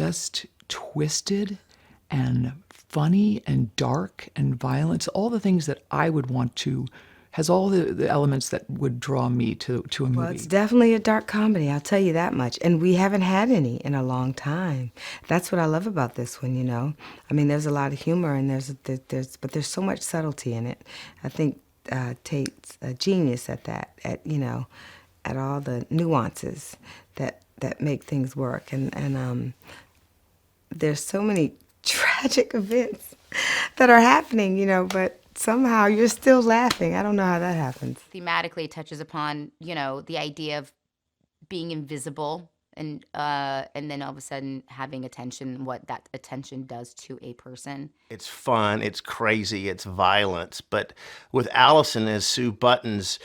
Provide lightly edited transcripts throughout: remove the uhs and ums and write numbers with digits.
just twisted and funny and dark and violent. All the things that I would want to, has all the elements that would draw me to a movie. Well, it's definitely a dark comedy, I'll tell you that much. And we haven't had any in a long time. That's what I love about this one, you know. I mean, there's a lot of humor and but there's so much subtlety in it. I think Tate's a genius at that, at all the nuances that make things work. And there's so many tragic events that are happening, but somehow you're still laughing. I don't know how that happens. Thematically, it touches upon, the idea of being invisible and then all of a sudden having attention, what that attention does to a person. It's fun, it's crazy, it's violence, but with Allison as Sue Buttons,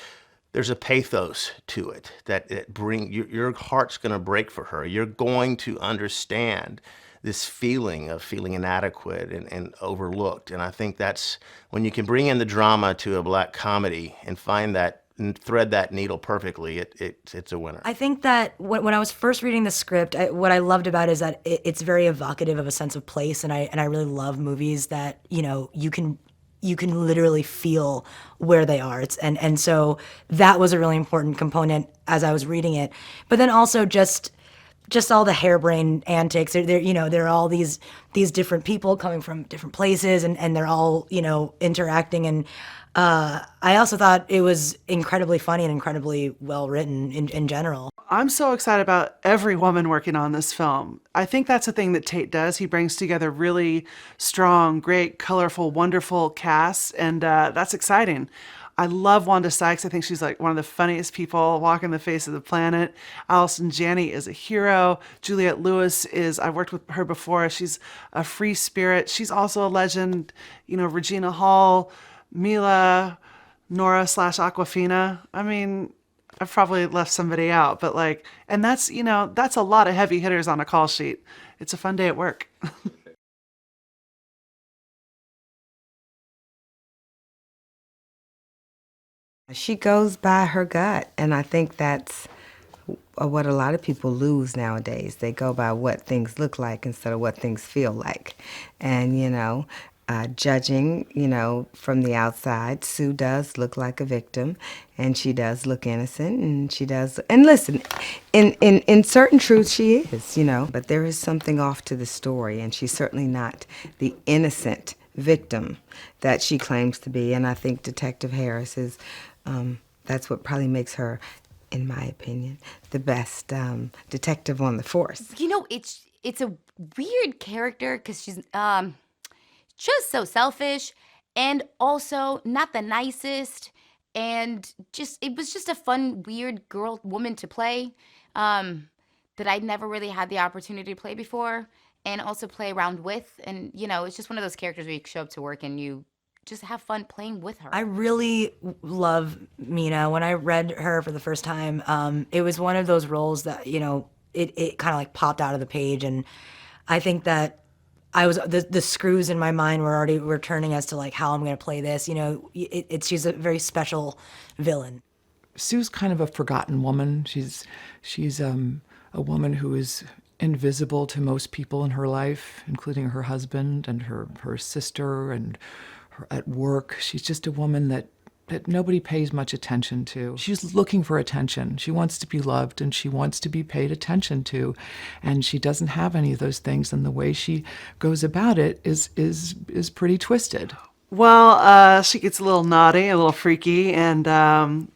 there's a pathos to it that your heart's going to break for her. You're going to understand this feeling of feeling inadequate and overlooked. And I think that's when you can bring in the drama to a black comedy and find that and thread that needle perfectly, it's a winner. I think that when I was first reading the script, what I loved about it is that it's very evocative of a sense of place, and I really love movies that you can literally feel where they are. And so that was a really important component as I was reading it. But then also just all the harebrained antics. There are all these different people coming from different places, and they're all interacting. And I also thought it was incredibly funny and incredibly well written in general. I'm so excited about every woman working on this film. I think that's the thing that Tate does. He brings together really strong, great, colorful, wonderful casts, and that's exciting. I love Wanda Sykes. I think she's like one of the funniest people walking the face of the planet. Allison Janney is a hero. Juliette Lewis I've worked with her before. She's a free spirit. She's also a legend. Regina Hall, Mila, Nora / Awkwafina. I mean, I've probably left somebody out, but and that's a lot of heavy hitters on a call sheet. It's a fun day at work. She goes by her gut, and I think that's what a lot of people lose nowadays. They go by what things look like instead of what things feel like. And, judging, from the outside, Sue does look like a victim, and she does look innocent, and she does. And listen, in certain truth, she is, but there is something off to the story, and she's certainly not the innocent victim that she claims to be. And I think Detective Harris is. That's what probably makes her, in my opinion, the best detective on the force. It's a weird character because she's just so selfish and also not the nicest, and it was just a fun, weird woman to play that I'd never really had the opportunity to play before and also play around with. And, it's just one of those characters where you show up to work and you just have fun playing with her. I really love Mina. When I read her for the first time, it was one of those roles that, it kind of popped out of the page. And I think that the screws in my mind were turning as to how I'm going to play this. She's a very special villain. Sue's kind of a forgotten woman. She's a woman who is invisible to most people in her life, including her husband and her sister and at work. She's just a woman that nobody pays much attention to. She's looking for attention. She wants to be loved and she wants to be paid attention to. And she doesn't have any of those things, and the way she goes about it is pretty twisted. Well, she gets a little naughty, a little freaky, and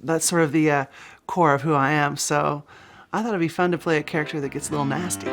that's sort of the core of who I am. So I thought it'd be fun to play a character that gets a little nasty.